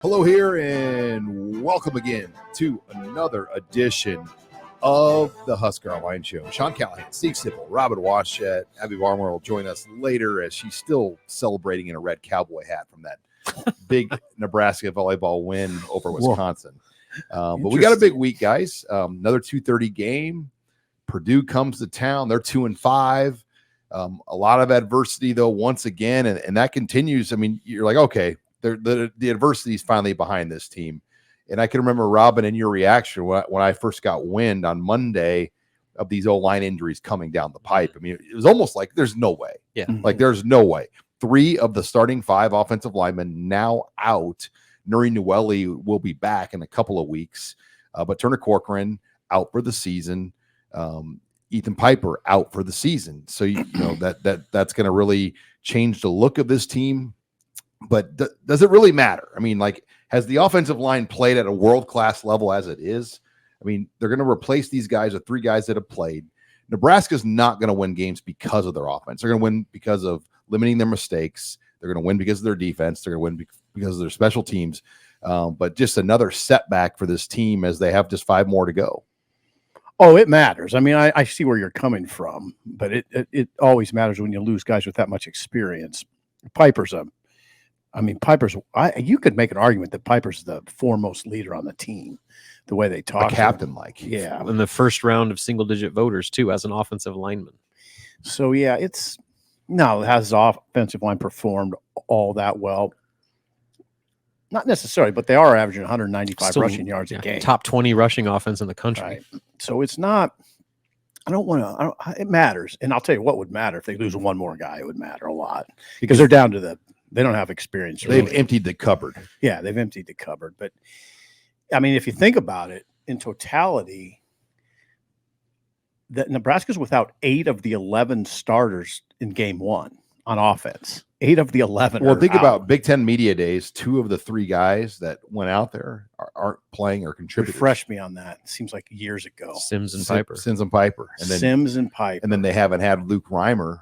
Hello here, and welcome again to another edition of the Husker Online Show. Sean Callahan, Steve Sipple, Robin Washett, Abby Barmer will join us later as she's still celebrating in a red cowboy hat from that big Nebraska volleyball win over Wisconsin. But we got a big week, guys. Another 2:30 game. Purdue comes to town. They're 2-5. A lot of adversity, though, once again, and that continues. I mean, you're like, okay, the adversity is finally behind this team. And I can remember, Robin, in your reaction when I first got wind on Monday of these O-line injuries coming down the pipe. I mean, it was almost like there's no way. Yeah. Like there's no way. 3 of the starting 5 offensive linemen now out. Nuri Nweli will be back in a couple of weeks. But Turner Corcoran out for the season. Ethan Piper out for the season. So, you know, that's going to really change the look of this team. But does it really matter? I mean, like, has the offensive line played at a world-class level as it is? I mean, they're going to replace these guys with 3 guys that have played. Nebraska's not going to win games because of their offense. They're going to win because of limiting their mistakes. They're going to win because of their defense. They're going to win because of their special teams. But just another setback for this team as they have just 5 more to go. Oh, it matters. I mean, I see where you're coming from, but it always matters when you lose guys with that much experience. You could make an argument that Piper's the foremost leader on the team, the way they talk. A captain, like. Yeah. In the first round of single-digit voters, too, as an offensive lineman. So, yeah, has the offensive line performed all that well? Not necessarily, but they are averaging 195 rushing yards a game. Top 20 rushing offense in the country. Right. So it's not – it matters. And I'll tell you what would matter. If they lose one more guy, it would matter a lot. Because they're down to they don't have experience. They've emptied the cupboard. Yeah, they've emptied the cupboard. But, I mean, if you think about it, in totality, that Nebraska's without 8 of the 11 starters in game 1 on offense. 8 of the 11. Well, think about Big Ten Media Days. 2 of the 3 guys that went out there aren't playing or contributing. Refresh me on that. It seems like years ago. Sims and Piper. And then they haven't had Luke Reimer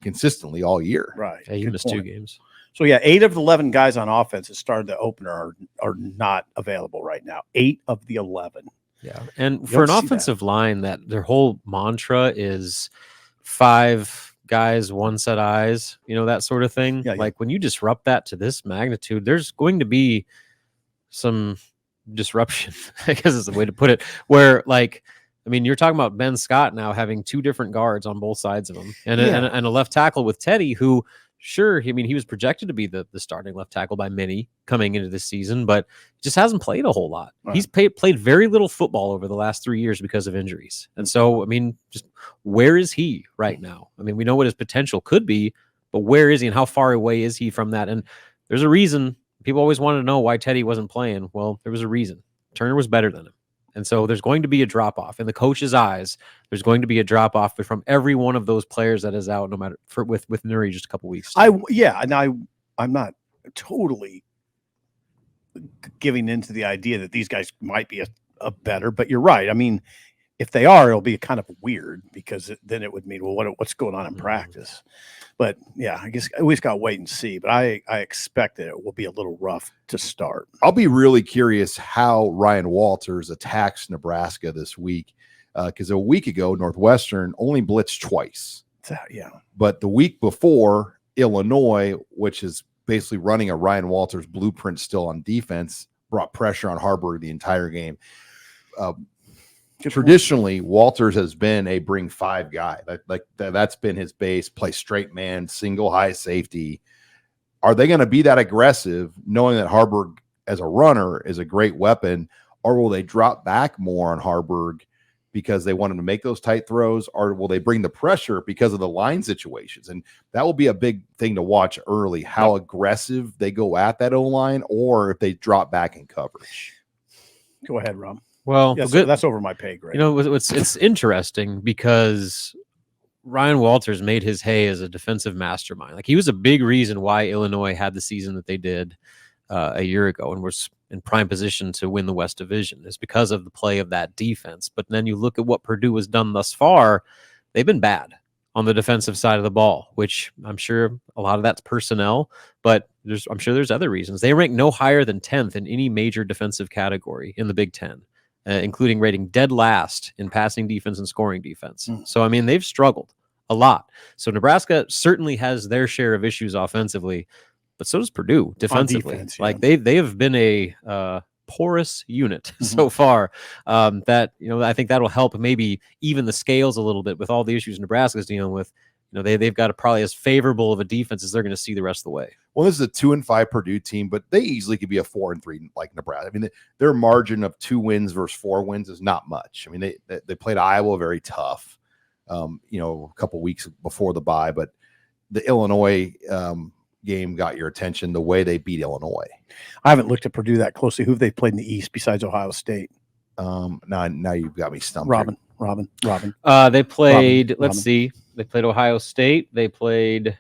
consistently all year. Right. Yeah, he missed 2 games. So, yeah, 8 of the 11 guys on offense that started the opener are not available right now. 8 of the 11. Yeah. And for an offensive line that their whole mantra is 5 guys, 1 set eyes, that sort of thing. Yeah, like when you disrupt that to this magnitude, there's going to be some disruption, I guess is the way to put it, where you're talking about Ben Scott now having 2 different guards on both sides of him and a left tackle with Teddy, who he was projected to be the starting left tackle by many coming into this season, but just hasn't played a whole lot. Right. He's played very little football over the last 3 years because of injuries. And so, just where is he right now? We know what his potential could be, but where is he and how far away is he from that? And there's a reason. People always wanted to know why Teddy wasn't playing. Well, there was a reason. Turner was better than him. And so there's going to be a drop-off. In the coach's eyes, there's going to be a drop-off from every one of those players that is out, no matter with Nuri just a couple weeks. I'm not totally giving into the idea that these guys might be a better, but you're right. If they are, it'll be kind of weird because then it would mean, well, what's going on in practice? But yeah, I guess we just got to wait and see. But I expect that it will be a little rough to start. I'll be really curious how Ryan Walters attacks Nebraska this week because a week ago, Northwestern only blitzed twice. Yeah. But the week before, Illinois, which is basically running a Ryan Walters blueprint still on defense, brought pressure on Harburg the entire game. Traditionally, Walters has been a bring 5 guy. That's been his base. Play straight man, single high safety. Are they going to be that aggressive, knowing that Harburg as a runner is a great weapon, or will they drop back more on Harburg because they want him to make those tight throws, or will they bring the pressure because of the line situations? And that will be a big thing to watch early, how aggressive they go at that O-line, or if they drop back in coverage. Go ahead, Rob. Well, yes, that's over my pay grade. It's interesting because Ryan Walters made his hay as a defensive mastermind. He was a big reason why Illinois had the season that they did a year ago and was in prime position to win the West Division. It's because of the play of that defense. But then you look at what Purdue has done thus far, they've been bad on the defensive side of the ball, which I'm sure a lot of that's personnel, but I'm sure there's other reasons. They rank no higher than 10th in any major defensive category in the Big Ten, including rating dead last in passing defense and scoring defense. So, I mean, they've struggled a lot. So Nebraska certainly has their share of issues offensively, but so does Purdue defensively. Defense, Like they have been a porous unit so far. That, you know, I think that'll help maybe even the scales a little bit with all the issues Nebraska's dealing with. You know, they've got probably as favorable of a defense as they're going to see the rest of the way. Well, this is a 2-5 Purdue team, but they easily could be a 4-3 like Nebraska. I mean, their margin of 2 wins versus 4 wins is not much. I mean, they played Iowa very tough, you know, a couple weeks before the bye, but the Illinois game got your attention the way they beat Illinois. I haven't looked at Purdue that closely. Who have they played in the East besides Ohio State? Now you've got me stumped. Robin. They played. Let's see. They played Ohio State. They played.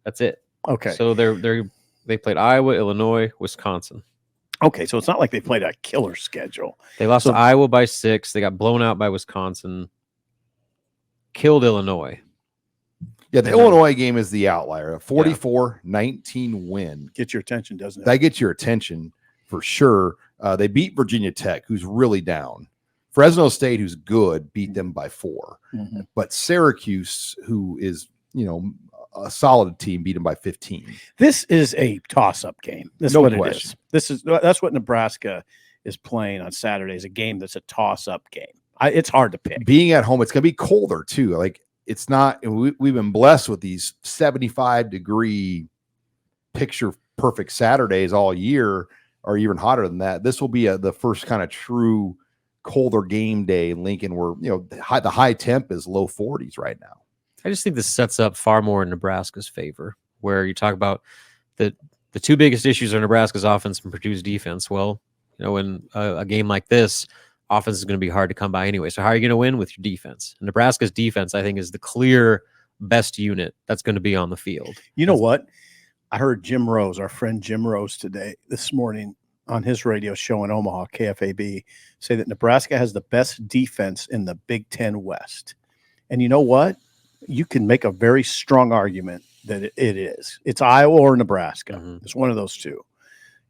That's it. Okay. So they played Iowa, Illinois, Wisconsin. Okay, so it's not like they played a killer schedule. They lost to Iowa by 6. They got blown out by Wisconsin. Killed Illinois. Yeah, the Illinois game is the outlier. A 44-19 win. Get your attention, doesn't it? That gets your attention for sure. They beat Virginia Tech, who's really down. Fresno State, who's good, beat them by 4. But Syracuse, who is, you know, a solid team, beat them by 15. This is a toss-up game. That's No what question. it is. That's what Nebraska is playing on Saturday, is a game that's a toss-up game. It's hard to pick. Being at home, it's going to be colder too. Like, it's not. We've been blessed with these 75-degree picture perfect Saturdays all year, or even hotter than that. This will be the first kind of true colder game day in Lincoln, where, you know, the high temp is low 40s right now. I just think this sets up far more in Nebraska's favor, where you talk about the 2 biggest issues are Nebraska's offense and Purdue's defense. Well, you know, in a game like this, offense is going to be hard to come by anyway. So how are you going to win? With your defense? Nebraska's defense, I think, is the clear best unit that's going to be on the field. You know what? I heard Jim Rose, our friend Jim Rose, this morning on his radio show in Omaha, KFAB, say that Nebraska has the best defense in the Big Ten West. And you know what? You can make a very strong argument that it is. It's Iowa or Nebraska. It's one of those two.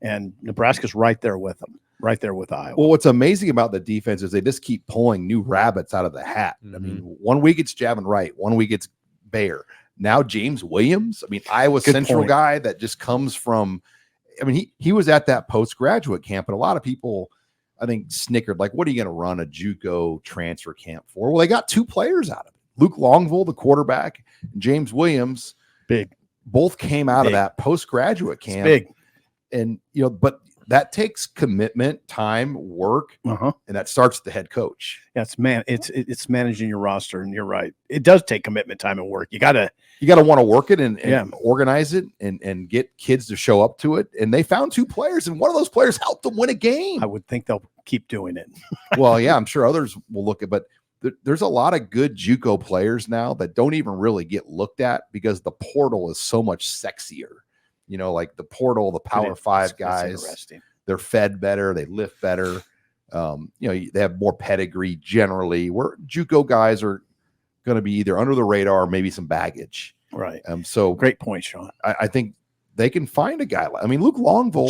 And Nebraska's right there with them, right there with Iowa. Well, what's amazing about the defense is they just keep pulling new rabbits out of the hat. I mean, 1 week it's Javin Wright, 1 week it's Bayer. Now James Williams, I mean, Iowa Central guy that just comes from, I mean, he was at that postgraduate camp, and a lot of people, I think, snickered, like, what are you going to run a JUCO transfer camp for? Well, they got 2 players out of it. Luke Longville, the quarterback, and James Williams, both came out of that postgraduate camp. Big. And, you know, but that takes commitment, time, work, and that starts with the head coach. Yeah, it's managing your roster, and you're right. It does take commitment, time, and work. You gotta want to work it and organize it and get kids to show up to it. And they found 2 players, and one of those players helped them win a game. I would think they'll keep doing it. Well, yeah, I'm sure others will look at, but there's a lot of good JUCO players now that don't even really get looked at because the portal is so much sexier. You know, like the portal, the Power 5 guys, they're fed better, they lift better. You know, they have more pedigree generally, where JUCO guys are going to be either under the radar or maybe some baggage. Right. So great point, Sean. I think they can find a guy. I mean, Luke Longville.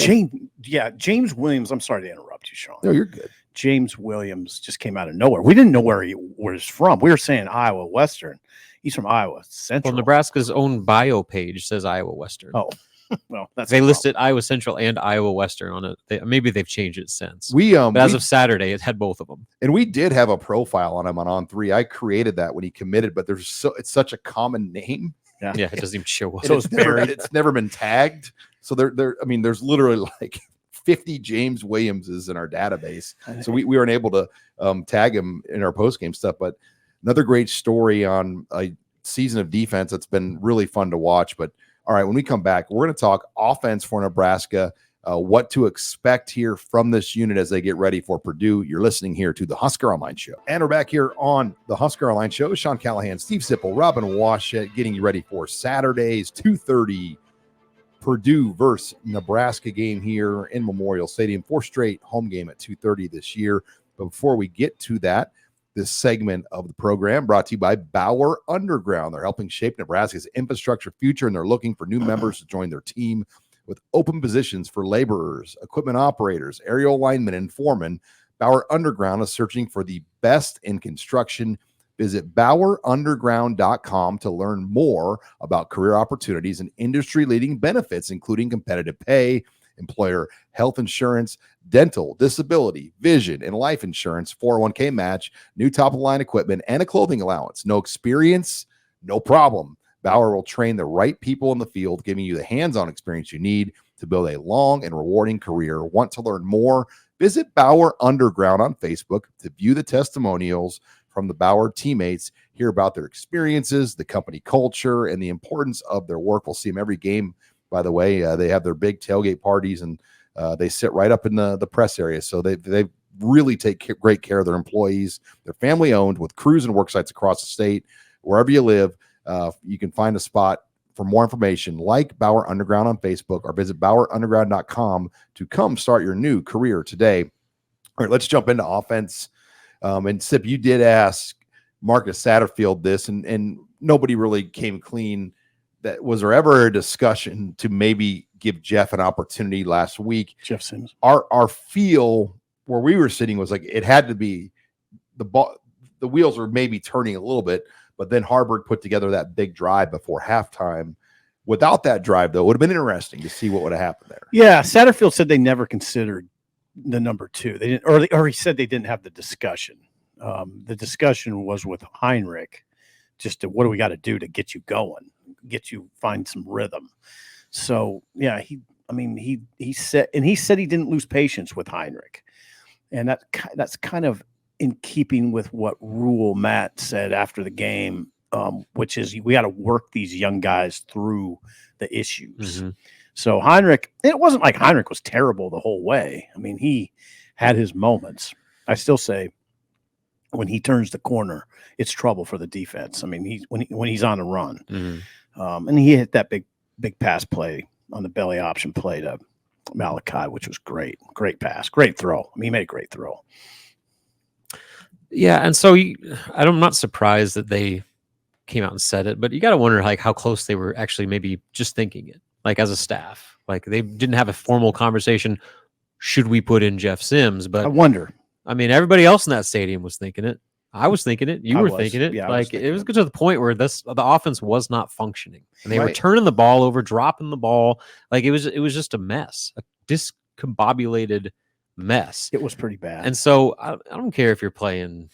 James Williams. I'm sorry to interrupt you, Sean. No, you're good. James Williams just came out of nowhere. We didn't know where he was from. We were saying Iowa Western. He's from Iowa Central. Well, Nebraska's own bio page says Iowa Western. Oh, well, they listed Iowa Central and Iowa Western on it. Maybe they've changed it since. But as of Saturday, it had both of them. And we did have a profile on him on On3. I created that when he committed, but it's such a common name. Yeah, it doesn't even show up. So it's never been tagged. So there's literally like 50 James Williamses in our database. So we weren't able to tag him in our post-game stuff. But another great story on a season of defense that's been really fun to watch. But all right, when we come back, we're going to talk offense for Nebraska, what to expect here from this unit as they get ready for Purdue. You're listening here to the Husker Online Show. And we're back here on the Husker Online Show. Sean Callahan, Steve Sipple, Robin Washett, getting you ready for Saturday's 2:30 Purdue versus Nebraska game here in Memorial Stadium. 4 straight home game at 2:30 this year. But before we get to that, this segment of the program brought to you by Bauer Underground. They're helping shape Nebraska's infrastructure future, and they're looking for new members to join their team. With open positions for laborers, equipment operators, aerial linemen, and foremen, Bauer Underground is searching for the best in construction. Visit BauerUnderground.com to learn more about career opportunities and industry-leading benefits, including competitive pay, employer health insurance, dental, disability, vision, and life insurance, 401k match, new top-of-line equipment, and a clothing allowance. No experience? No problem. Bauer will train the right people in the field, giving you the hands-on experience you need to build a long and rewarding career. Want to learn more? Visit Bauer Underground on Facebook to view the testimonials from the Bauer teammates, hear about their experiences, the company culture, and the importance of their work. We'll see them every game, by the way. They have their big tailgate parties, and they sit right up in the press area. So they really take great care of their employees. They're family-owned with crews and work sites across the state. Wherever you live, you can find a spot. For more information, like Bauer Underground on Facebook or visit BauerUnderground.com to come start your new career today. All right, let's jump into offense. And Sip, you did ask Marcus Satterfield this, and nobody really came clean. That was there ever a discussion to maybe give Jeff an opportunity last week? Jeff Sims. Our feel where we were sitting was like it had to be the ball. The wheels were maybe turning a little bit. But then Harburg put together that big drive before halftime. Without that drive, though, it would have been interesting to see what would have happened there. Yeah, Satterfield said they never considered the number 2. They didn't, or he said they didn't have the discussion. The discussion was with Heinrich, just to what do we got to do to get you going, get you find some rhythm. So yeah, he said he didn't lose patience with Heinrich, and that's kind of in keeping with what Rule Matt said after the game, which is we got to work these young guys through the issues. Mm-hmm. So Heinrich, it wasn't like Heinrich was terrible the whole way. I mean, he had his moments. I still say when he turns the corner, it's trouble for the defense. I mean, when he's on a run, mm-hmm. And he hit that big pass play on the belly option play to Malachi, which was great pass, great throw. I mean, he made a great throw. Yeah, and so I'm not surprised that they came out and said it, but you got to wonder like how close they were actually maybe just thinking it, like as a staff. Like they didn't have a formal conversation. Should we put in Jeff Sims? But I wonder. I mean, everybody else in that stadium was thinking it. I was thinking it. You were thinking it. Yeah, like it was to the point where the offense was not functioning, and they were turning the ball over, dropping the ball. Like it was just a mess, a discombobulated mess. It was pretty bad. And so I don't care if you're playing,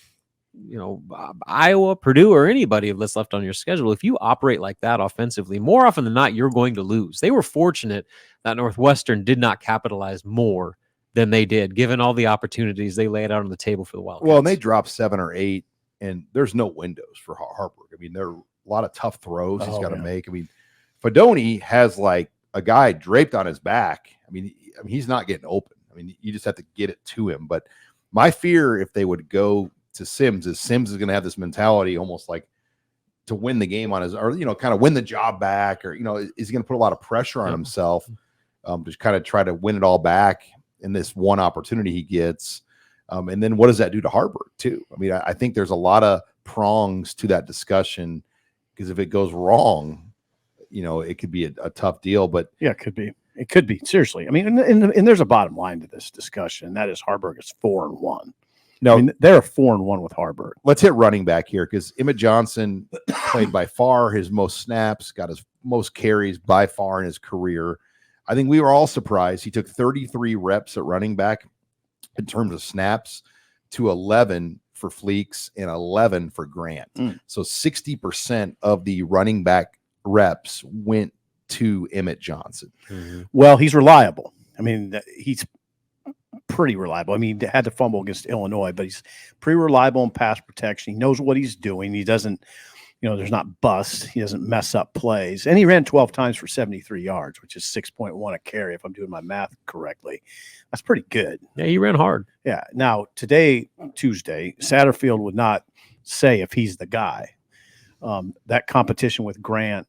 Iowa, Purdue, or anybody that's left on your schedule. If you operate like that offensively, more often than not, you're going to lose. They were fortunate that Northwestern did not capitalize more than they did, given all the opportunities they laid out on the table for the Wildcats. Well, and they dropped 7 or 8, and there's no windows for Harburg. I mean, there are a lot of tough throws he's got to make. I mean, Fedoni has like a guy draped on his back. I mean, he's not getting open. I mean, you just have to get it to him. But my fear, if they would go to Sims, is going to have this mentality almost like to win the game on his, or, kind of win the job back, or, is he going to put a lot of pressure on himself to kind of try to win it all back in this one opportunity he gets. And then what does that do to Harburg too? I mean, I think there's a lot of prongs to that discussion, because if it goes wrong, it could be a tough deal. But yeah, it could be. It could be, seriously. I mean, and there's a bottom line to this discussion, and that is Harburg is 4-1. No, I mean, they're 4-1 with Harburg. Let's hit running back here, because Emmett Johnson played by far his most snaps, got his most carries by far in his career. I think we were all surprised. He took 33 reps at running back in terms of snaps to 11 for Fleeks and 11 for Grant. So 60% of the running back reps went to Emmett Johnson. Mm-hmm. Well, he's reliable. I mean, he's pretty reliable. I mean, he had to fumble against Illinois, but he's pretty reliable in pass protection. He knows what he's doing. He doesn't, there's not busts. He doesn't mess up plays. And he ran 12 times for 73 yards, which is 6.1 a carry, if I'm doing my math correctly. That's pretty good. Yeah, he ran hard. Yeah. Now, today, Tuesday, Satterfield would not say if he's the guy. That competition with Grant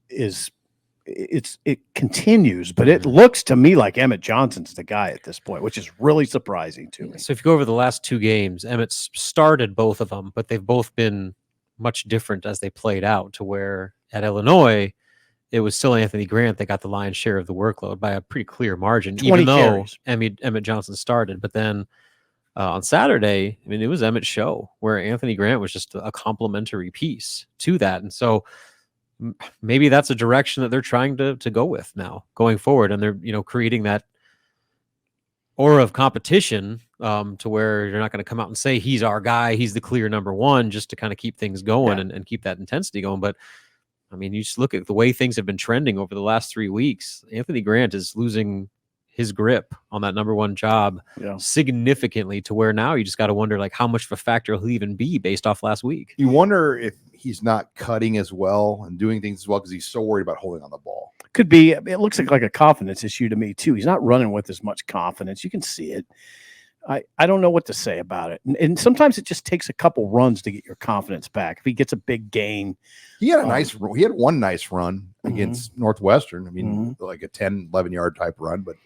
it continues, but it looks to me like Emmett Johnson's the guy at this point, which is really surprising to me. So if you go over the last 2 games, Emmett started both of them, but they've both been much different as they played out, to where at Illinois, it was still Anthony Grant that got the lion's share of the workload by a pretty clear margin, even though Emmett Johnson started. But then on Saturday, I mean, it was Emmett's show where Anthony Grant was just a complementary piece to that. And so maybe that's a direction that they're trying to go with now going forward. And they're, creating that aura of competition to where you're not going to come out and say he's our guy, he's the clear number one, just to kind of keep things going and keep that intensity going. But I mean, you just look at the way things have been trending over the last 3 weeks. Anthony Grant is losing his grip on that number one job significantly, to where now you just got to wonder, like, how much of a factor he'll even be based off last week. You wonder if he's not cutting as well and doing things as well because he's so worried about holding on the ball. Could be. It looks like a confidence issue to me too. He's not running with as much confidence. You can see it. I don't know what to say about it. And sometimes it just takes a couple runs to get your confidence back. If he gets a big gain. He had he had one nice run against Northwestern. I mean, like a 10, 11-yard type run, but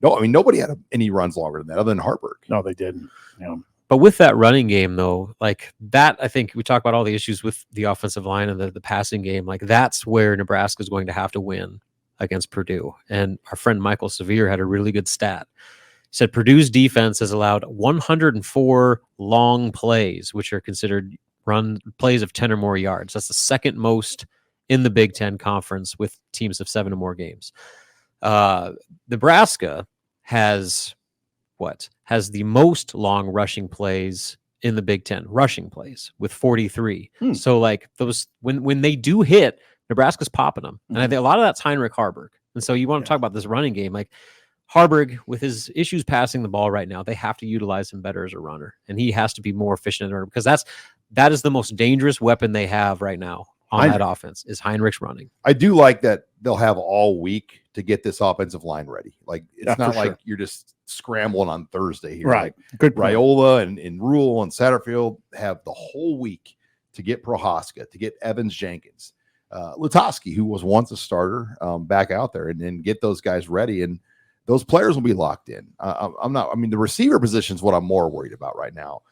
no, I mean, nobody had any runs longer than that other than Harburg. No, they didn't. Yeah. But with that running game, though, like that, I think we talk about all the issues with the offensive line and the passing game. Like, that's where Nebraska is going to have to win against Purdue. And our friend Michael Severe had a really good stat. He said Purdue's defense has allowed 104 long plays, which are considered run plays of 10 or more yards. That's the second most in the Big Ten Conference with teams of 7 or more games. Nebraska has the most long rushing plays in the Big Ten, rushing plays with 43. So like those, when they do hit, Nebraska's popping them. And I think a lot of that's Heinrich Harburg. And so you want to talk about this running game, like Harburg with his issues passing the ball right now, they have to utilize him better as a runner. And he has to be more efficient in runner, because that is the most dangerous weapon they have right now on that offense is Heinrich's running. I do like that they'll have all week to get this offensive line ready. Like, it's not like you're just scrambling on Thursday here. Right. Like, good. Raiola and Rule and Satterfield have the whole week to get Prohaska, to get Evans Jenkins, Lutoski, who was once a starter, back out there, and then get those guys ready. And those players will be locked in. The receiver position is what I'm more worried about right now.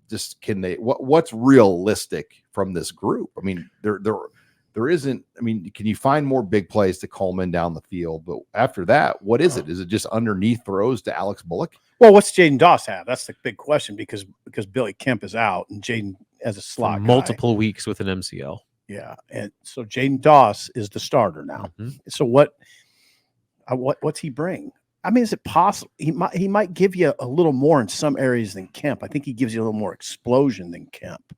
Just can they, what's realistic from this group? I mean, there isn't, I mean, can you find more big plays to Coleman down the field? But after that, what is it? Is it just underneath throws to Alex Bullock? Well, what's Jaden Doss have? That's the big question, because Billy Kemp is out and Jaden as a slot multiple weeks with an MCL. Yeah. And so Jaden Doss is the starter now. So what's he bring? I mean, is it possible he might give you a little more in some areas than Kemp? I think he gives you a little more explosion than Kemp.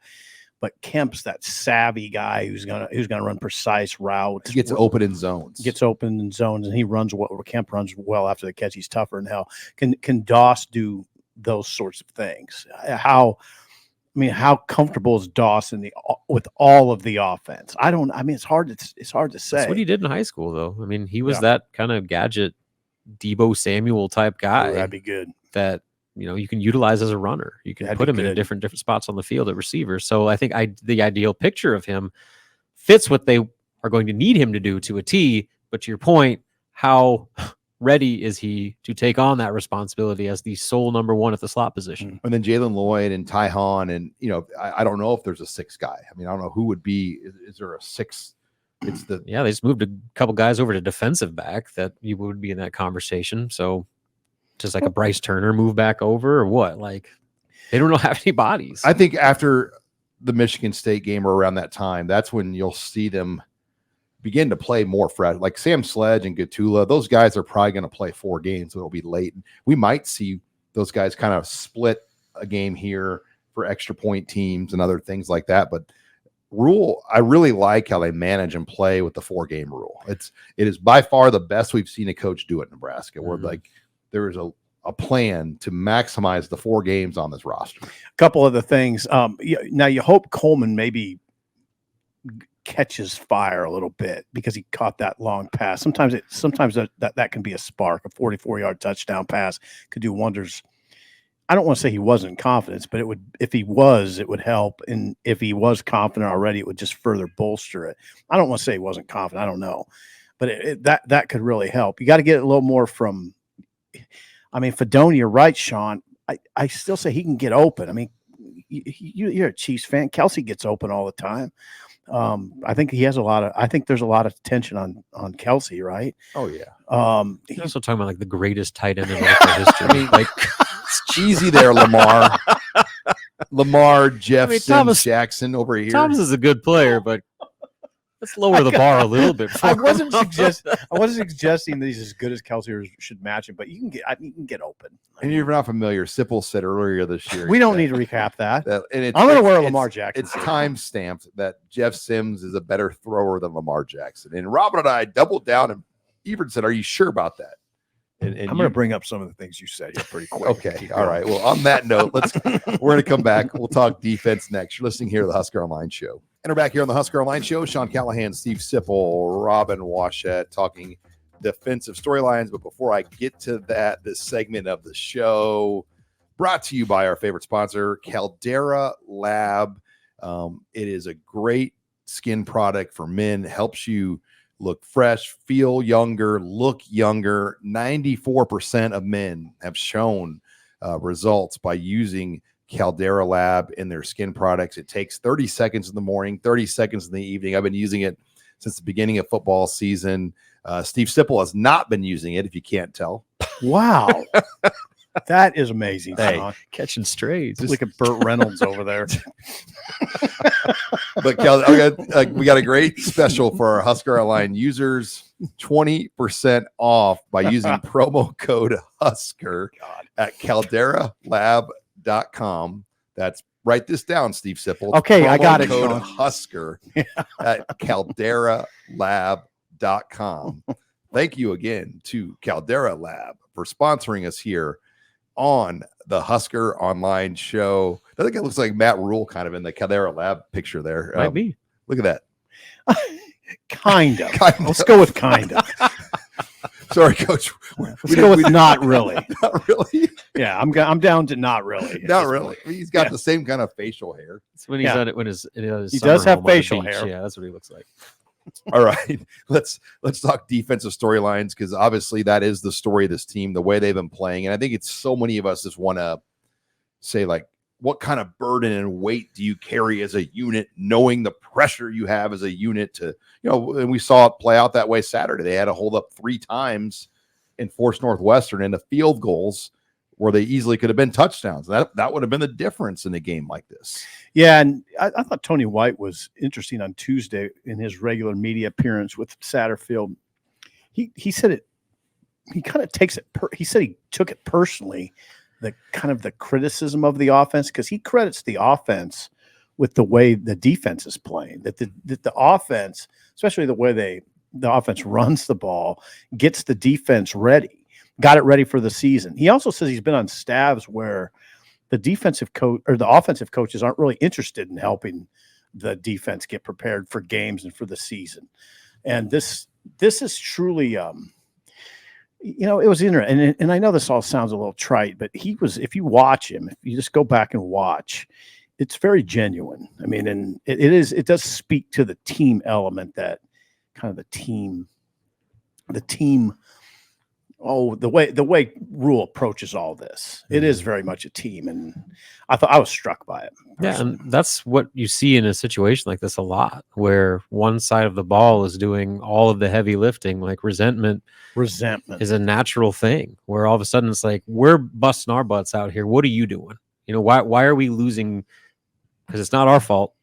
But Kemp's that savvy guy who's gonna run precise routes. He gets open in zones. And he runs well. Kemp runs well after the catch. He's tougher than hell. Can Doss do those sorts of things? How comfortable is Doss with all of the offense? It's hard to say. That's what he did in high school, though. I mean, he was that kind of gadget Debo Samuel type guy. That'd be good. That you can utilize as a runner. You can put him in different spots on the field at receiver. So I think the ideal picture of him fits what they are going to need him to do to a T. But to your point, how ready is he to take on that responsibility as the sole number one at the slot position? And then Jalen Lloyd and Ty Hahn, and I don't know if there's a sixth guy. I mean, I don't know who would be. Is there a sixth? It's they just moved a couple guys over to defensive back that you would be in that conversation. So just like a Bryce Turner move back over, or what? Like, they don't have any bodies. I think after the Michigan State game or around that time, that's when you'll see them begin to play more fresh. Like Sam Sledge and Gatula, those guys are probably going to play 4 games, so it'll be late. We might see those guys kind of split a game here for extra point teams and other things like that. But Rule, I really like how they manage and play with the 4-game rule. It is by far the best we've seen a coach do at Nebraska, where like there is a plan to maximize the 4 games on this roster. A couple of the things. Now you hope Coleman maybe catches fire a little bit because he caught that long pass. Sometimes that can be a spark. A 44-yard touchdown pass could do wonders. I don't want to say he wasn't confident, but if he was, it would help. And if he was confident already, it would just further bolster it. I don't want to say he wasn't confident. I don't know, but that could really help. You got to get a little more from. I mean, Fedoni, you're right, Sean. I still say he can get open. I mean, you're a Chiefs fan. Kelsey gets open all the time. I think there's a lot of attention on Kelsey, right? Oh yeah. He's also talking about like the greatest tight end in NFL history. Like it's easy there, Lamar. Lamar, Jeff, Sims, Jackson over here. Thomas is a good player, but let's lower the bar a little bit. I wasn't suggesting that he's as good as Kelsey or should match him, but you can get open. And you're not familiar. Sipple said earlier this year. We don't need to recap that. And I'm going to wear a Lamar Jackson. It's time stamped that Jeff Sims is a better thrower than Lamar Jackson. And Robert and I doubled down and even said, "Are you sure about that?" And I'm going to bring up some of the things you said here pretty quick. Okay. All right. Well, on that note, we're going to come back. We'll talk defense next. You're listening here to the Husker Online Show. And we're back here on the Husker Online Show. Sean Callahan, Steve Sipple, Robin Washett talking defensive storylines. But before I get to that, this segment of the show brought to you by our favorite sponsor, Caldera Lab. It is a great skin product for men. Helps you look fresh, feel younger, look younger. 94% of men have shown results by using Caldera Lab in their skin products. It takes 30 seconds in the morning, 30 seconds in the evening. I've been using it since the beginning of football season. Steve Sipple has not been using it, if you can't tell. Wow. That is amazing. Hey, catching strays. Look at Burt Reynolds over there. But we got a great special for our Husker Online users. 20% off by using promo code Husker at calderalab.com. That's write this down, Steve Sipple. Okay, promo I got it. Code Husker at calderalab.com. Thank you again to Caldera Lab for sponsoring us here on the Husker Online Show. I think it looks like Matt Rule kind of in the Caldera Lab picture there. Might be. Look at that. Kind of. Let's go with kind of. Sorry, Coach. Let's go with not really. Not really? Yeah, I'm down to not really. Not really. I mean, he's got the same kind of facial hair. It's when he's on it, when his he does have facial hair. Yeah, that's what he looks like. All right, let's talk defensive storylines, because obviously that is the story of this team, the way they've been playing. And I think it's so many of us just want to say, like, what kind of burden and weight do you carry as a unit, knowing the pressure you have as a unit to, and we saw it play out that way Saturday. They had to hold up 3 times and force Northwestern into field goals where they easily could have been touchdowns. That would have been the difference in a game like this. Yeah, and I thought Tony White was interesting on Tuesday in his regular media appearance with Satterfield. He said it. He kind of takes it. He said he took it personally, the criticism of the offense, because he credits the offense with the way the defense is playing. That the offense, especially the way the offense runs the ball, gets the defense ready. Got it ready for the season. He also says he's been on staffs where the defensive coach or the offensive coaches aren't really interested in helping the defense get prepared for games and for the season. And this is truly, it was interesting. And I know this all sounds a little trite, but if you watch him, if you just go back and watch, it's very genuine. I mean, and it does speak to the team element, that kind of the team. Oh, the way Rule approaches all this, it is very much a team, and I was struck by it. Personally. Yeah, and that's what you see in a situation like this a lot, where one side of the ball is doing all of the heavy lifting. Like resentment is a natural thing, where all of a sudden it's like, we're busting our butts out here. What are you doing? Why are we losing? Because it's not our fault.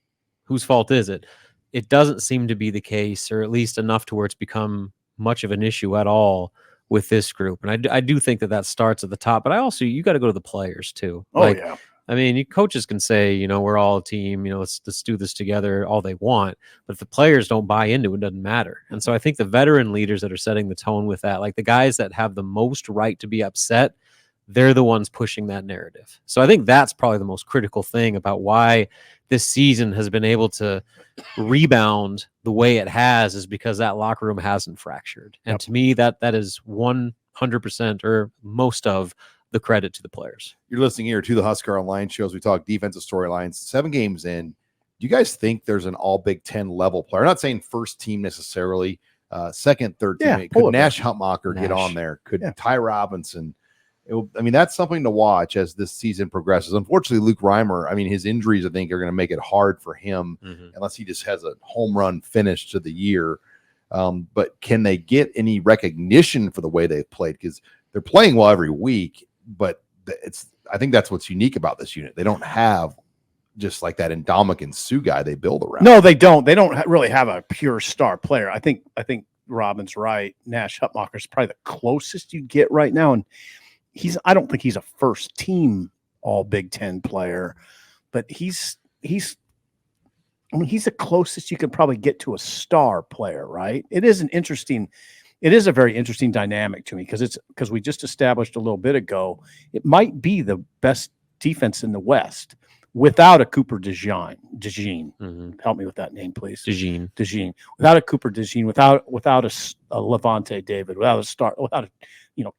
Whose fault is it? It doesn't seem to be the case, or at least enough to where it's become much of an issue at all with this group. And I do think that starts at the top, but you got to go to the players too. Yeah. I mean, coaches can say, we're all a team, let's do this together all they want. But if the players don't buy into it, it doesn't matter. And so I think the veteran leaders that are setting the tone with that, like the guys that have the most right to be upset, they're the ones pushing that narrative. So I think that's probably the most critical thing about why this season has been able to rebound the way it has, is because that locker room hasn't fractured. And to me, that is 100% or most of the credit to the players. You're listening here to the Husker Online Show as we talk defensive storylines. 7 games in, do you guys think there's an all Big Ten level player? I'm not saying first team necessarily, second, third team. Could Nash Hutmacher get on there? Could Ty Robinson? That's something to watch as this season progresses. Unfortunately, Luke Reimer, his injuries, I think, are going to make it hard for him unless he just has a home run finish to the year. But can they get any recognition for the way they've played? Because they're playing well every week, but I think that's what's unique about this unit. They don't have just like that Ndamukong Suh guy they build around. No, they don't. They don't really have a pure star player. I think Robin's right. Nash Hutmacher is probably the closest you'd get right now, and I don't think he's a first team all Big Ten player, but he's the closest you could probably get to a star player, right? It is a very interesting dynamic to me because we just established a little bit ago, it might be the best defense in the West without a Cooper DeJean. Help me with that name, please. DeJean. Without a Cooper DeJean, without a Levante David, without a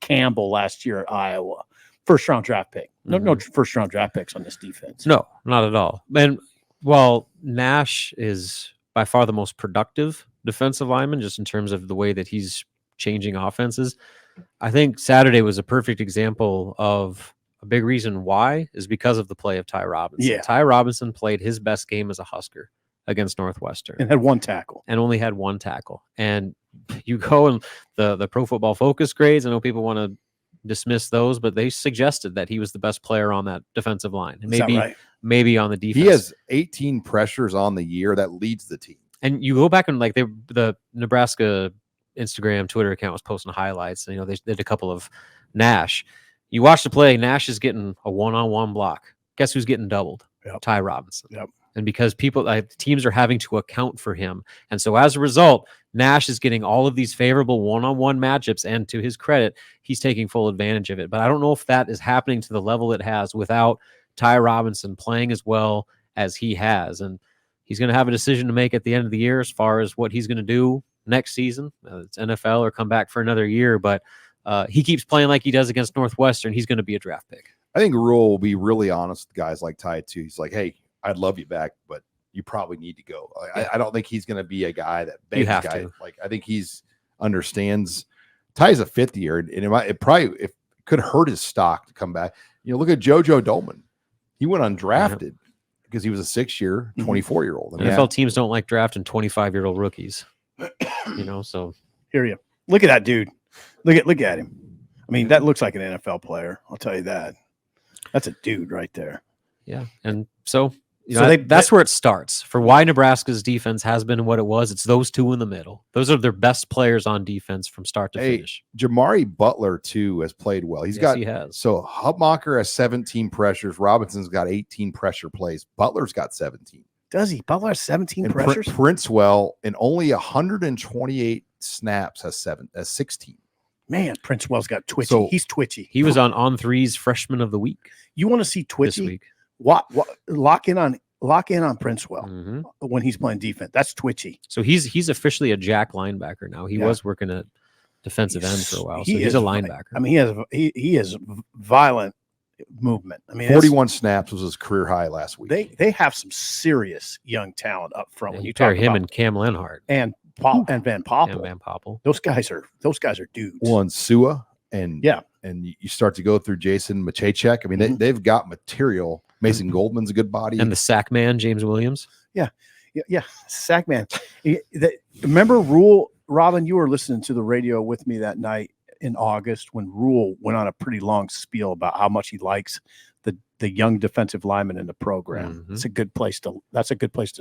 Campbell last year at Iowa, first round draft pick. No first round draft picks on this defense. No, not at all. And while Nash is by far the most productive defensive lineman, just in terms of the way that he's changing offenses, I think Saturday was a perfect example of a big reason why is because of the play of Ty Robinson. Yeah. Ty Robinson played his best game as a Husker against Northwestern. And had one tackle. And only had one tackle. And you go and the Pro Football Focus grades, I know people want to dismiss those, but they suggested that he was the best player on that defensive line. And maybe on the defense. He has 18 pressures on the year. That leads the team. And you go back and the Nebraska Instagram, Twitter account was posting highlights. They did a couple of Nash. You watch the play, Nash is getting a one-on-one block. Guess who's getting doubled? Yep. Ty Robinson. Yep. And because teams are having to account for him. And so as a result, Nash is getting all of these favorable one-on-one matchups. And to his credit, he's taking full advantage of it. But I don't know if that is happening to the level it has without Ty Robinson playing as well as he has. And he's going to have a decision to make at the end of the year as far as what he's going to do next season. It's NFL or come back for another year. But he keeps playing like he does against Northwestern. He's going to be a draft pick. I think Rule will be really honest with guys like Ty, too. He's like, hey, I'd love you back, but you probably need to go. I don't think he's going to be a guy that begs guys. Like, I think he's understands. Ty's a fifth year, and it could hurt his stock to come back. Look at JoJo Dolman. He went undrafted because he was a 6-year, 24-year-old. NFL teams don't like drafting 25-year-old rookies. So hear you. Look at that dude. Look at him. That looks like an NFL player. I'll tell you that. That's a dude right there. Yeah. And so, that's where it starts for why Nebraska's defense has been what it was. It's those two in the middle. Those are their best players on defense from start to finish. Jamari Butler, too, has played well. He has. So Hutmacher has 17 pressures. Robinson's got 18 pressure plays. Butler's got 17. Does he? Butler has 17 pressures? Princewell, in only 128 snaps, has 16. Man, Princewell's got twitchy. So he's twitchy. He was on three's freshman of the week. You want to see twitchy? This week. Lock in on Princewell when he's playing defense. That's twitchy. So he's officially a jack linebacker now. He was working at defensive end for a while. So he's a linebacker. He has violent movement. 41 snaps was his career high last week. They have some serious young talent up front. When you pair him and Cam Lenhart and Van Poppel. And Van Poppel. Those guys are dudes. One Sua and you start to go through Jason Machacek. They've got material. Mason Goldman's a good body. And the sack man, James Williams. Yeah. Sack man. Remember Rule, Robin, you were listening to the radio with me that night in August when Rule went on a pretty long spiel about how much he likes the young defensive lineman in the program. That's a good place to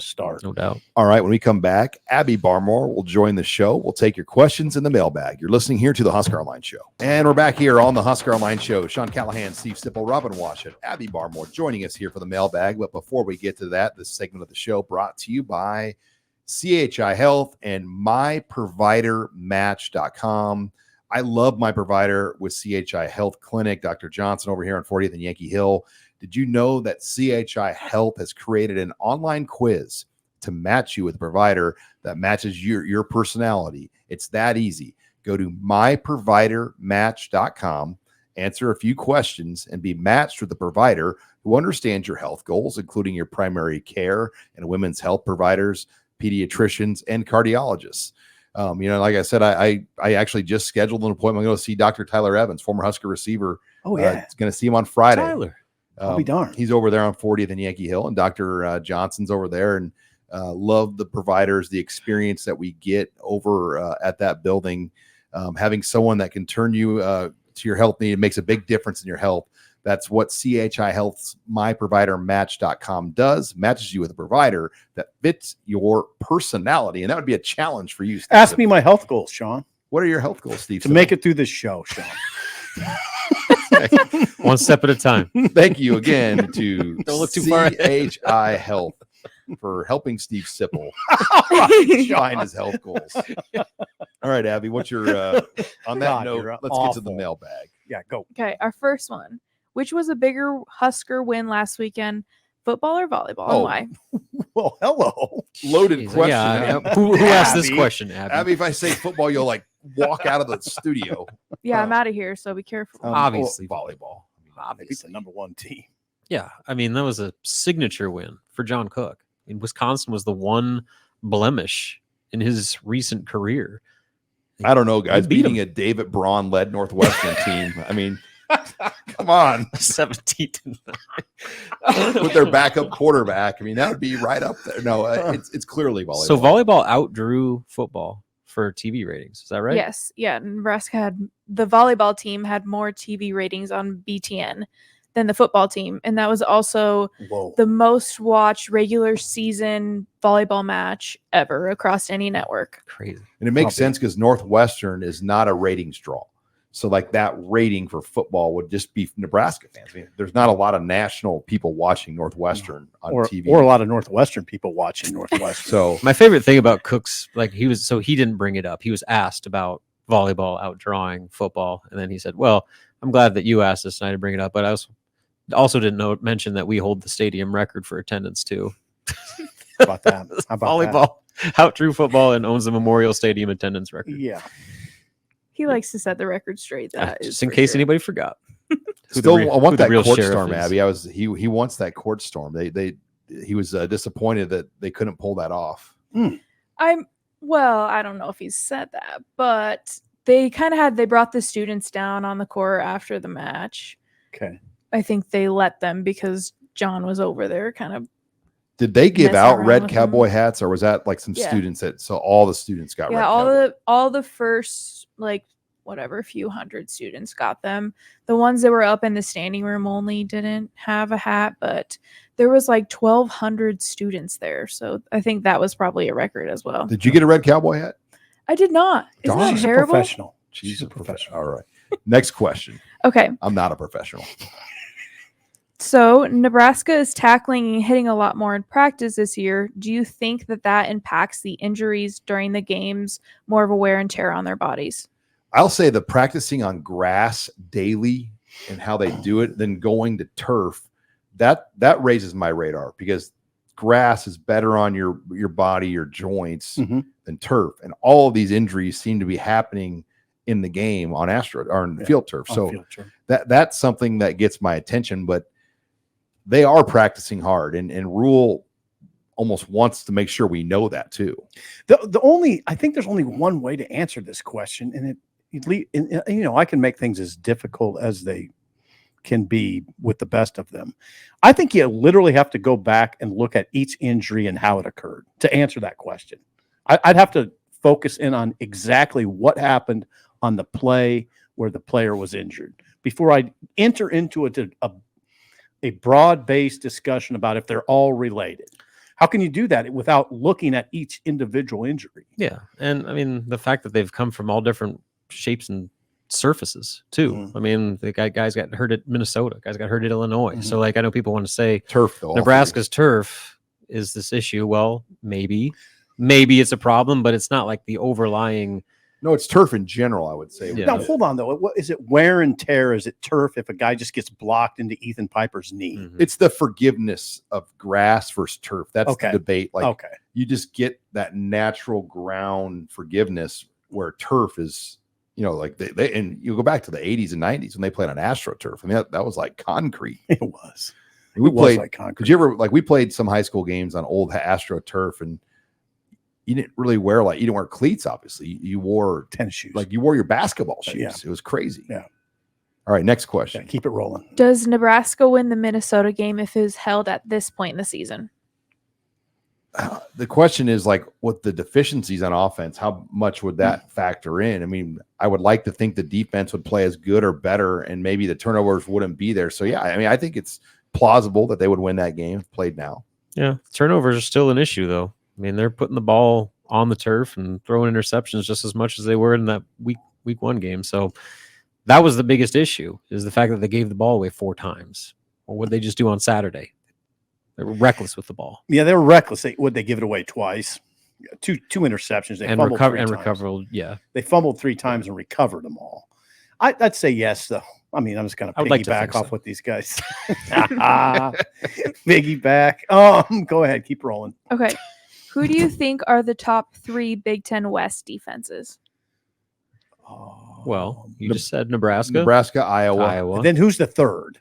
start. No doubt. All right. When we come back, Abby Barmore will join the show. We'll take your questions in the mailbag. You're listening here to the Husker Online Show. And we're back here on the Husker Online Show. Sean Callahan, Steve Sipple, Robin Washut, Abby Barmore joining us here for the mailbag. But before we get to that, this segment of the show brought to you by CHI Health and myprovidermatch.com. I love my provider with CHI Health Clinic, Dr. Johnson over here on 40th and Yankee Hill. Did you know that CHI Health has created an online quiz to match you with a provider that matches your personality? It's that easy. Go to myprovidermatch.com, answer a few questions, and be matched with a provider who understands your health goals, including your primary care and women's health providers, pediatricians, and cardiologists. Like I said, I actually just scheduled an appointment. I'm going to see Dr. Tyler Evans, former Husker receiver, Oh, yeah. Going to see him on Friday. Tyler. I'll be darned. He's over there on 40th and Yankee Hill, and Dr. Johnson's over there, and love the providers, the experience that we get over at that building. Having someone that can turn you to your health need makes a big difference in your health. That's what CHI Health's MyProviderMatch.com does. Matches you with a provider that fits your personality. And that would be a challenge for you, Steve. Ask me my health goals, Sean. What are your health goals, Steve? To make it through this show, Sean. One step at a time. Thank you again to Don't look too far ahead. CHI Health for helping Steve Sipple find his health goals. All right, Abby, what's your on that note, let's get to the mailbag. Yeah, go. Okay, our first one. Which was a bigger Husker win last weekend, football or volleyball, and why? Well, hello. Loaded question. Yeah, who asked this question, Abby? Abby, if I say football, you'll like walk out of the studio. Yeah, I'm out of here, so be careful. Obviously, volleyball. Obviously, the number one team. Yeah, I mean, that was a signature win for John Cook. I mean, Wisconsin was the one blemish in his recent career. I don't know, guys. Beating a David Braun-led Northwestern team. I mean, come on. 17-9. With their backup quarterback. I mean, that would be right up there. No, it's clearly volleyball. So volleyball outdrew football for TV ratings. Is that right? Yes. Yeah. Nebraska the volleyball team had more TV ratings on BTN than the football team. And that was also the most watched regular season volleyball match ever across any network. Crazy. And it makes sense because Northwestern is not a ratings draw. So like that rating for football would just be Nebraska fans. I mean, there's not a lot of national people watching Northwestern on TV. Or a lot of Northwestern people watching Northwestern. So my favorite thing about Cook's, like he didn't bring it up. He was asked about volleyball outdrawing football. And then he said, well, I'm glad that you asked us and I didn't bring it up. But I also didn't mention that we hold the stadium record for attendance too. How about that? How about volleyball outdrew football and owns the Memorial Stadium attendance record. Yeah. He likes to set the record straight. Just in case anybody forgot. I want that court storm, Abby. He wants that court storm. He was disappointed that they couldn't pull that off. I don't know if he said that, but they brought the students down on the court after the match. Okay. I think they let them because John was over there kind of. Did they give out red cowboy hats, or was that like some students so all the students got red cowboy? all the first few hundred students got them. The ones that were up in the standing room only didn't have a hat, but there was like 1,200 students there. So I think that was probably a record as well. Did you get a red cowboy hat? I did not. Isn't that terrible? She's a professional. All right. Next question. Okay. I'm not a professional. So Nebraska is tackling and hitting a lot more in practice this year. Do you think that impacts the injuries during the games, more of a wear and tear on their bodies? I'll say the practicing on grass daily and how they do it, then going to turf, that raises my radar because grass is better on your body, your joints than turf. And all of these injuries seem to be happening in the game on field turf. So that's something that gets my attention, but they are practicing hard and Rule almost wants to make sure we know that too. I think there's only one way to answer this question, and I can make things as difficult as they can be with the best of them. I think you literally have to go back and look at each injury and how it occurred to answer that question. I'd have to focus in on exactly what happened on the play where the player was injured before I enter into a broad-based discussion about if they're all related. How can you do that without looking at each individual injury? Yeah. And I mean, the fact that they've come from all different shapes and surfaces too. I mean, the guys got hurt at Minnesota, guys got hurt at Illinois. So I know people want to say turf, though, Nebraska's turf is this issue. Well, maybe it's a problem, but it's not like the overlying. No, it's turf in general, I would say. Yeah. Now, hold on, though. What is it, wear and tear? Is it turf if a guy just gets blocked into Ethan Piper's knee? It's the forgiveness of grass versus turf. That's the debate. You just get that natural ground forgiveness where turf is, they and you go back to the 80s and 90s when they played on AstroTurf. I mean, that was like concrete. It was. We played like concrete. Did you ever, we played some high school games on old AstroTurf, and you didn't really wear you didn't wear cleats, obviously. You wore tennis shoes. You wore your basketball shoes. It was crazy. Yeah. All right, next question. Yeah, keep it rolling. Does Nebraska win the Minnesota game if it is held at this point in the season? The question is like with the deficiencies on offense, how much would that factor in? I mean, I would like to think the defense would play as good or better, and maybe the turnovers wouldn't be there. So, yeah, I mean, I think it's plausible that they would win that game if played now. Yeah, turnovers are still an issue, though. I mean, they're putting the ball on the turf and throwing interceptions just as much as they were in that week 1 game. So that was the biggest issue, is the fact that they gave the ball away 4 times. Or what did they just do on Saturday? They were reckless with the ball. Yeah, they were reckless. Would they give it away twice? Two interceptions. They fumbled 3 times. Recovered. Yeah, they fumbled 3 times and recovered them all. I'd say yes, though. I mean, I'm just going to piggyback off what these guys. Piggyback. Go ahead, keep rolling. Okay, who do you think are the top 3 Big Ten West defenses? Well, you just said Nebraska, Iowa. And then who's the third?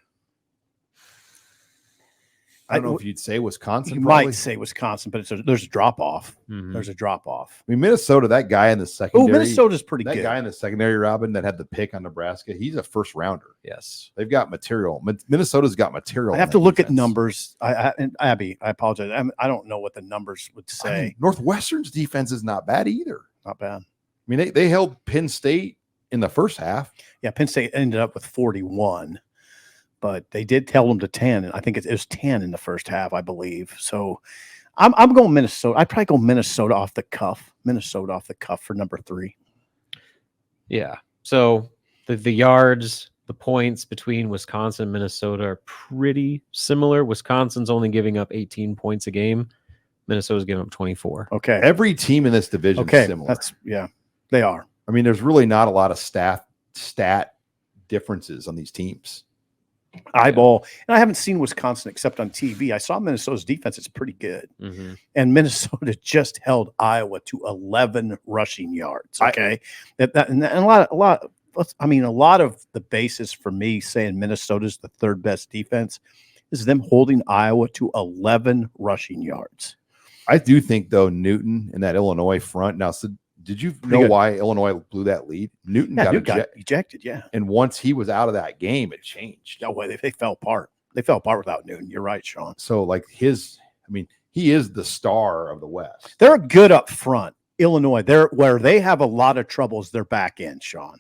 I don't know if you'd say Wisconsin. You might say Wisconsin, but there's a drop off. Mm-hmm. There's a drop off. I mean, Minnesota, that guy in the secondary. Oh, Minnesota's pretty good. That guy in the secondary, Robin, that had the pick on Nebraska, he's a first rounder. Yes. They've got material. Minnesota's got material. I have to look at numbers. Abby, I apologize. I don't know what the numbers would say. I mean, Northwestern's defense is not bad either. Not bad. I mean, they held Penn State in the first half. Yeah, Penn State ended up with 41. But they did tell them to 10, and I think it was 10 in the first half, I believe. So I'm going Minnesota. I'd probably go Minnesota off the cuff. Minnesota off the cuff for number 3. Yeah. So the yards, the points between Wisconsin and Minnesota are pretty similar. Wisconsin's only giving up 18 points a game. Minnesota's giving up 24. Okay. Every team in this division is similar. They are. I mean, there's really not a lot of stat differences on these teams. Eyeball, and I haven't seen Wisconsin except on TV. I saw Minnesota's defense; it's pretty good, and Minnesota just held Iowa to 11 rushing yards. Okay, and a lot of the basis for me saying Minnesota's the 3rd best defense is them holding Iowa to 11 rushing yards. I do think though Newton and that Illinois front now. So did you know why Illinois blew that lead? Newton got ejected, yeah. And once he was out of that game, it changed. No way, they fell apart. They fell apart without Newton. You're right, Sean. So, like he is the star of the West. They're good up front. Illinois, where they have a lot of troubles, their back end, Sean.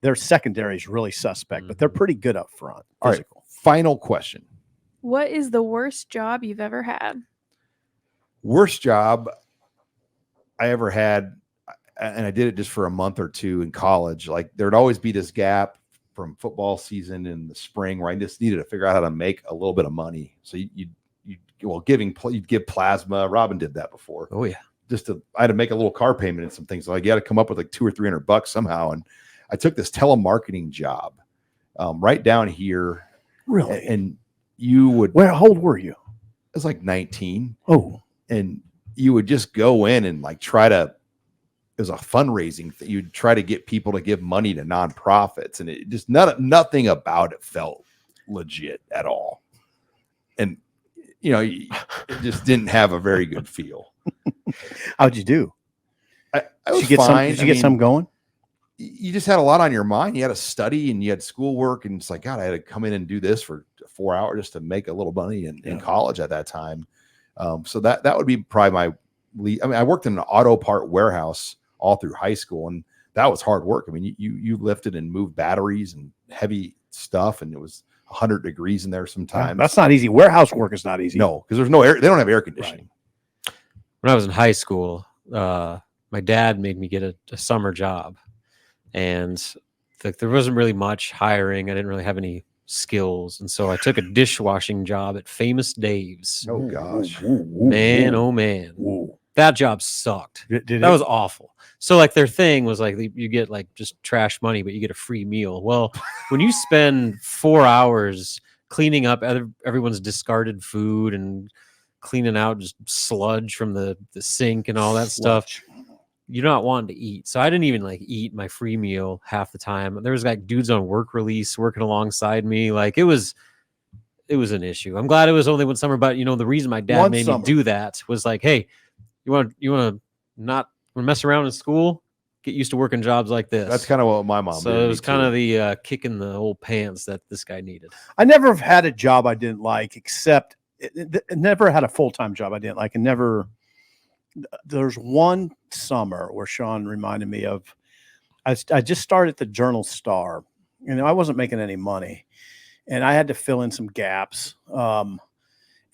Their secondary is really suspect, but they're pretty good up front. All right, final question. What is the worst job you've ever had? Worst job I ever had, and I did it just for a month or 2 in college. Like there'd always be this gap from football season in the spring where I just needed to figure out how to make a little bit of money. So you'd give plasma. Robin did that before. Oh yeah. I had to make a little car payment and some things. So like you had to come up with like $200 or $300 somehow. And I took this telemarketing job right down here. Really? And you would, how old were you? I was like 19. Oh, and you would just go in and like it was a fundraising thing. You'd try to get people to give money to nonprofits, and it just nothing about it felt legit at all. And it just didn't have a very good feel. How'd you do? I was fine. Did you get some going? You just had a lot on your mind. You had to study and you had schoolwork, and it's like, God, I had to come in and do this for 4 hours just to make a little money in college at that time. So that would be probably my lead. I mean, I worked in an auto part warehouse all through high school, and that was hard work. I mean, you lifted and moved batteries and heavy stuff, and it was 100 degrees in there sometimes. That's not easy. Warehouse work is not easy. No, because there's no air. They don't have air conditioning. Right. When I was in high school, my dad made me get a summer job, and there wasn't really much hiring. I didn't really have any skills, and so I took a dishwashing job at Famous Dave's. Oh gosh, man, oh man. That job sucked. That was awful. So like their thing was like you get like just trash money, but you get a free meal. Well, when you spend 4 hours cleaning up everyone's discarded food and cleaning out just sludge from the sink and all that stuff, you're not wanting to eat. So I didn't even like eat my free meal half the time. There was like dudes on work release working alongside me. Like it was an issue. I'm glad it was only one summer, but the reason my dad made me do that was like, hey, you want to not mess around in school? get used to working jobs like this. That's kind of what my mom did. So it was kind of the kick in the old pants that this guy needed. I never have had a job I didn't like, except never had a full-time job I didn't like, and never. There's one summer where Sean reminded me of. I just started the Journal-Star. I wasn't making any money, and I had to fill in some gaps.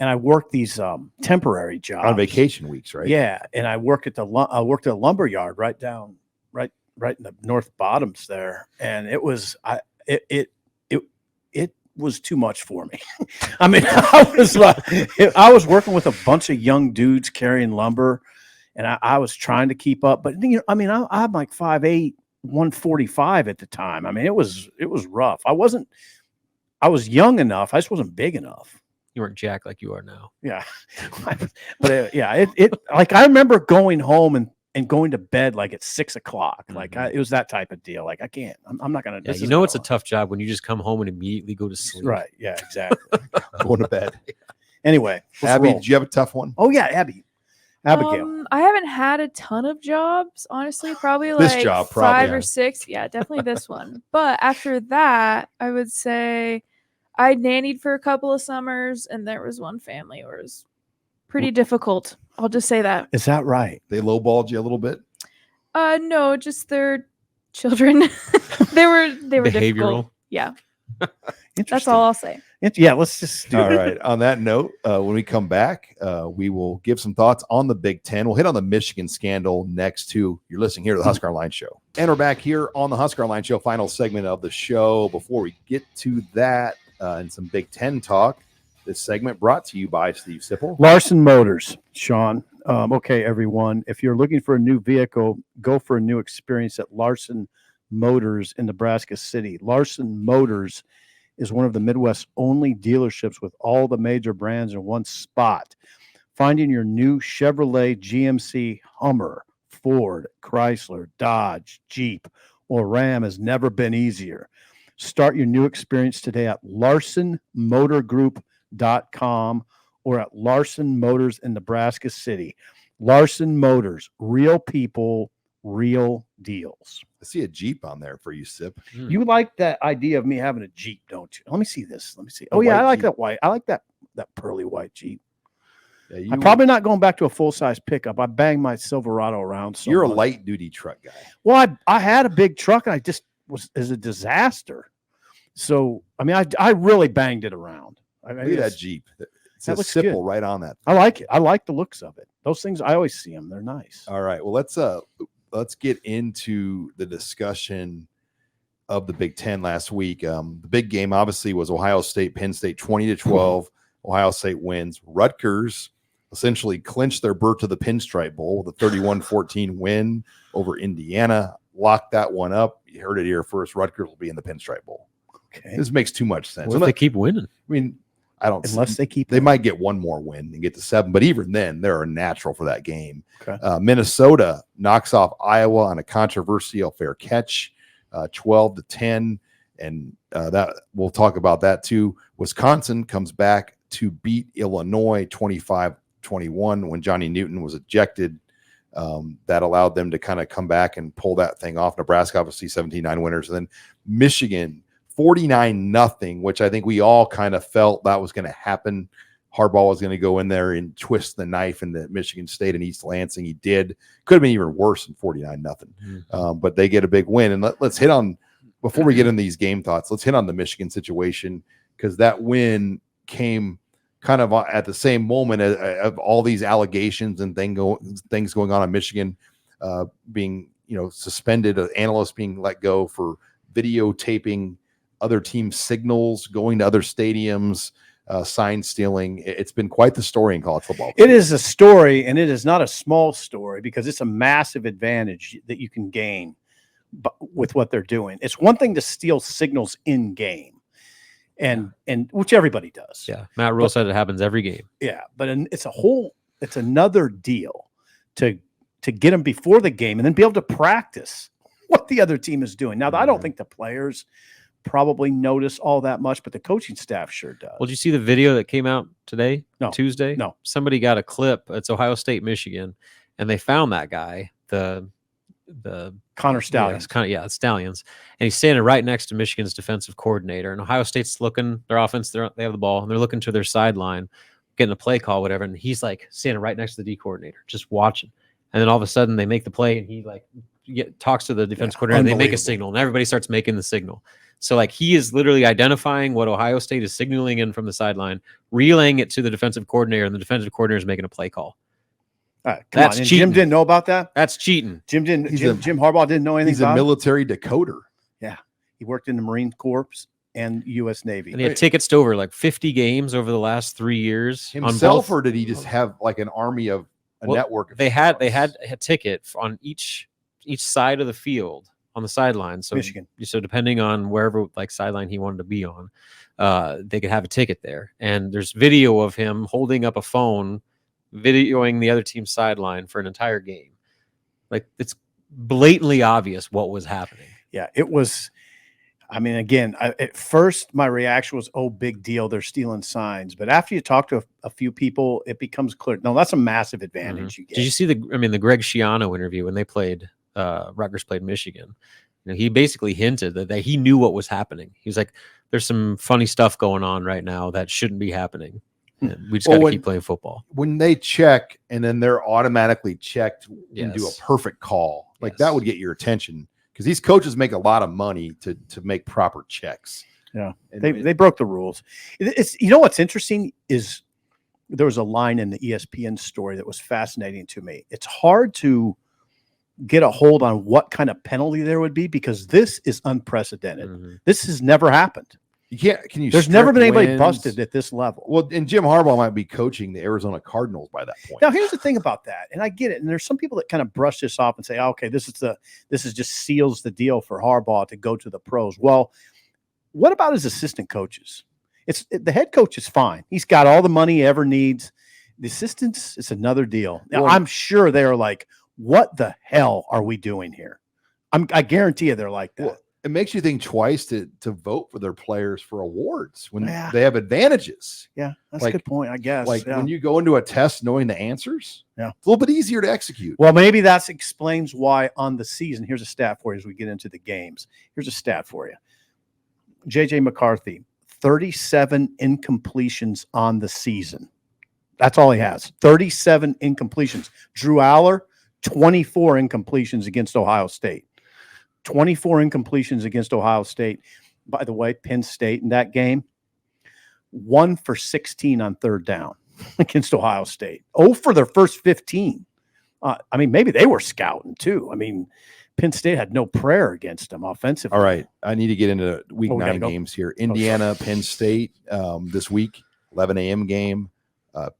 And I worked these temporary jobs on vacation weeks, right? Yeah, and I worked at a lumber yard right in the North Bottoms there, and it was it was too much for me. I mean, I was working with a bunch of young dudes carrying lumber, and I was trying to keep up. But I'm like 5'8", 145 at the time. I mean, it was rough. I was young enough. I just wasn't big enough. You weren't jacked like you are now. Yeah, but it like I remember going home and going to bed like at 6 o'clock. Like it was that type of deal. Like I can't. I'm not gonna. Yeah, it's a tough job when you just come home and immediately go to sleep. Right. Yeah. Exactly. Going to bed. Anyway, Abby, did you have a tough one? Oh yeah, Abigail. I haven't had a ton of jobs, honestly. Probably like this job, five or six. Yeah, definitely this one. But after that, I would say I nannied for a couple of summers, and there was one family where it was pretty difficult. I'll just say that. Is that right? They lowballed you a little bit? No, just their children. they were behavioral. difficult. Yeah. That's all I'll say. Yeah, let's just do all right. On that note, when we come back, we will give some thoughts on the Big Ten. We'll hit on the Michigan scandal next too. You're listening here to the Husker Online Show. And we're back here on the Husker Online Show, final segment of the show. Before we get to that and some Big Ten talk, this segment brought to you by Steve Sipple. Larson Motors, Sean. Okay, everyone. If you're looking for a new vehicle, go for a new experience at Larson Motors in Nebraska City. Larson Motors is one of the Midwest's only dealerships with all the major brands in one spot. Finding your new Chevrolet, GMC, Hummer, Ford, Chrysler, Dodge, Jeep, or Ram has never been easier. Start your new experience today at LarsonMotorGroup.com or at Larson Motors in Nebraska City. Larson Motors, real people, real deals. I see a Jeep on there for you, Sip. You like that idea of me having a Jeep, don't you? Let me see this. Let me see. Oh yeah, I like that white. I like that pearly white Jeep. Yeah, I'm probably not going back to a full-size pickup. I banged my Silverado around. You're a light-duty truck guy. Well, I had a big truck, and I just was a disaster. So, I mean, I really banged it around. Look at that Jeep. It's a Sipple right on that. I like it. I like the looks of it. Those things, I always see them. They're nice. All right. Well, let's get into the discussion of the Big Ten last week. The big game obviously was Ohio State, Penn State, 20-12. Ohio State wins. Rutgers essentially clinched their berth to the Pinstripe Bowl with a 31-14 win over Indiana. Locked that one up. You heard it here first. Rutgers will be in the Pinstripe Bowl. Okay. This makes too much sense. What if they keep winning? I mean, I don't. Unless they keep. They might get one more win and get to 7, but even then, they're a natural for that game. Okay. Minnesota knocks off Iowa on a controversial fair catch, 12-10, and that we'll talk about that too. Wisconsin comes back to beat Illinois 25-21 when Johnny Newton was ejected. That allowed them to kind of come back and pull that thing off. Nebraska obviously 17-9 winners, and then Michigan 49-0, which I think we all kind of felt that was going to happen. Harbaugh was going to go in there and twist the knife into Michigan State and East Lansing. He did. Could have been even worse than 49-0. Mm-hmm. But they get a big win. And let's hit on, before we get in these game thoughts, let's hit on the Michigan situation, because that win came kind of at the same moment of all these allegations and things going on in Michigan, being suspended, analysts being let go for videotaping other team signals, going to other stadiums, sign stealing. It's been quite the story in college football. It is a story, and it is not a small story, because it's a massive advantage that you can gain with what they're doing. It's one thing to steal signals in game, and which everybody does. Yeah, Matt Rule said it happens every game. Yeah, but it's another deal to get them before the game and then be able to practice what the other team is doing. Now, I don't think the players probably notice all that much, but the coaching staff sure does. Well, did you see the video that came out today? No. Tuesday? No. Somebody got a clip. It's Ohio State, Michigan, and they found that guy, the Connor Stallions. It's Stallions. And he's standing right next to Michigan's defensive coordinator. And Ohio State's looking, their offense, they have the ball, and they're looking to their sideline, getting a play call, whatever. And he's like standing right next to the D coordinator, just watching. And then all of a sudden they make the play, and he like talks to the defense coordinator, and they make a signal, and everybody starts making the signal. So like he is literally identifying what Ohio State is signaling in from the sideline, relaying it to the defensive coordinator, and the defensive coordinator is making a play call. All right, that's cheating. Jim didn't know about that. That's cheating. Jim Harbaugh didn't know anything. He's a military decoder. Yeah, he worked in the Marine Corps and U.S. Navy, and he had tickets to over like 50 games over the last 3 years. Himself, or did he just have like an army of a network? Of they had a ticket on each side of the field on the sideline. So Michigan. So depending on wherever like sideline he wanted to be on, they could have a ticket there. And there's video of him holding up a phone, videoing the other team's sideline for an entire game. Like it's blatantly obvious what was happening. Yeah, it was. I mean, again, at first my reaction was, "Oh, big deal, they're stealing signs." But after you talk to a few people, it becomes clear. No, that's a massive advantage you get. Did you see the Greg Schiano interview when they played? Rutgers played Michigan. He basically hinted that he knew what was happening. He was like, "There's some funny stuff going on right now that shouldn't be happening. And we just got to keep playing football." When they check and then they're automatically checked and do a perfect call, like that would get your attention, because these coaches make a lot of money to make proper checks. Yeah, they broke the rules. It's what's interesting is there was a line in the ESPN story that was fascinating to me. It's hard to get a hold on what kind of penalty there would be, because this is unprecedented. This has never happened. You can't. Can you? There's never been anybody busted at this level. Well, and Jim Harbaugh might be coaching the Arizona Cardinals by that point. Now, here's the thing about that, and I get it. And there's some people that kind of brush this off and say, oh, "Okay, this is just seals the deal for Harbaugh to go to the pros." Well, what about his assistant coaches? The head coach is fine. He's got all the money he ever needs. The assistants, it's another deal. Now, I'm sure they are like, what the hell are we doing here? I guarantee you they're like that. Well, it makes you think twice to vote for their players for awards when they have advantages. Yeah, that's a good point, I guess. Like when you go into a test knowing the answers, it's a little bit easier to execute. Well, maybe that explains why on the season, here's a stat for you as we get into the games. Here's a stat for you. J.J. McCarthy, 37 incompletions on the season. That's all he has, 37 incompletions. Drew Aller, 24 incompletions against Ohio State. 24 incompletions against Ohio State. By the way, Penn State in that game, 1 for 16 on third down against Ohio State. 0 for their first 15. Maybe they were scouting too. Penn State had no prayer against them offensively. All right. I need to get into week 9 games here. Indiana, Penn State this week, 11 a.m. game.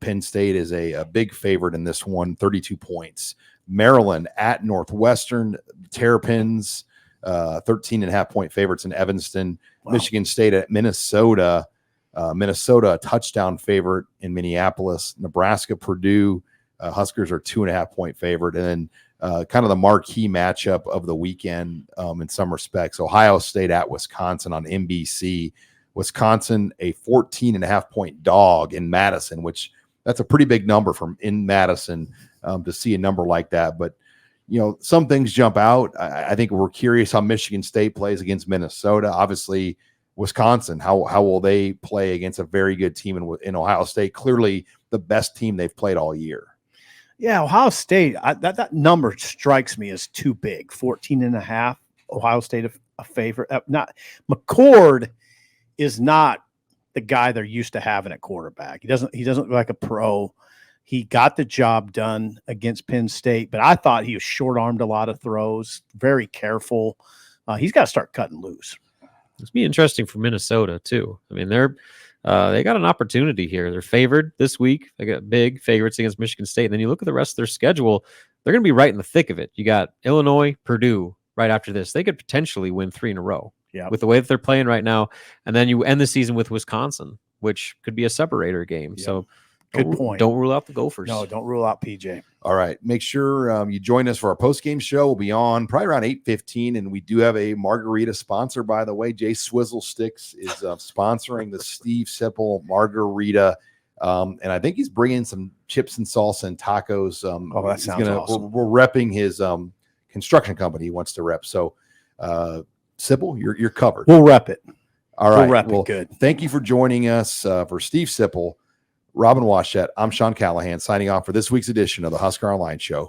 Penn State is a big favorite in this one, 32 points. Maryland at Northwestern, Terrapins, 13.5-point favorites in Evanston. Wow. Michigan State at Minnesota. Minnesota, a touchdown favorite in Minneapolis. Nebraska, Purdue. Huskers are 2.5-point favorite. And then kind of the marquee matchup of the weekend in some respects. Ohio State at Wisconsin on NBC. Wisconsin, a 14.5-point dog in Madison, which that's a pretty big number in Madison to see a number like that. But, some things jump out. I think we're curious how Michigan State plays against Minnesota. Obviously, Wisconsin, how will they play against a very good team in Ohio State? Clearly the best team they've played all year. Yeah, Ohio State, that number strikes me as too big. 14.5, Ohio State a favorite. McCord is not the guy they're used to having at quarterback. He doesn't look like a pro. He got the job done against Penn State, but I thought he was short-armed a lot of throws, very careful. He's got to start cutting loose. It's be interesting for Minnesota too. They got an opportunity here. They're favored this week. They got big favorites against Michigan State. And then you look at the rest of their schedule, they're going to be right in the thick of it. You got Illinois, Purdue right after this. They could potentially win 3 in a row with the way that they're playing right now. And then you end the season with Wisconsin, which could be a separator game. Yep. So good point. Don't rule out the Gophers. No, don't rule out PJ. All right. Make sure you join us for our post-game show. We'll be on probably around 8:15, and we do have a margarita sponsor, by the way. Jay Swizzle Sticks is sponsoring the Steve Sipple margarita, and I think he's bringing some chips and salsa and tacos. That sounds awesome. We're repping his construction company he wants to rep. So, Sipple, you're covered. We'll rep it. All right. We'll rep it good. Thank you for joining us. For Steve Sipple, Robin Washett, I'm Sean Callahan signing off for this week's edition of the Husker Online Show.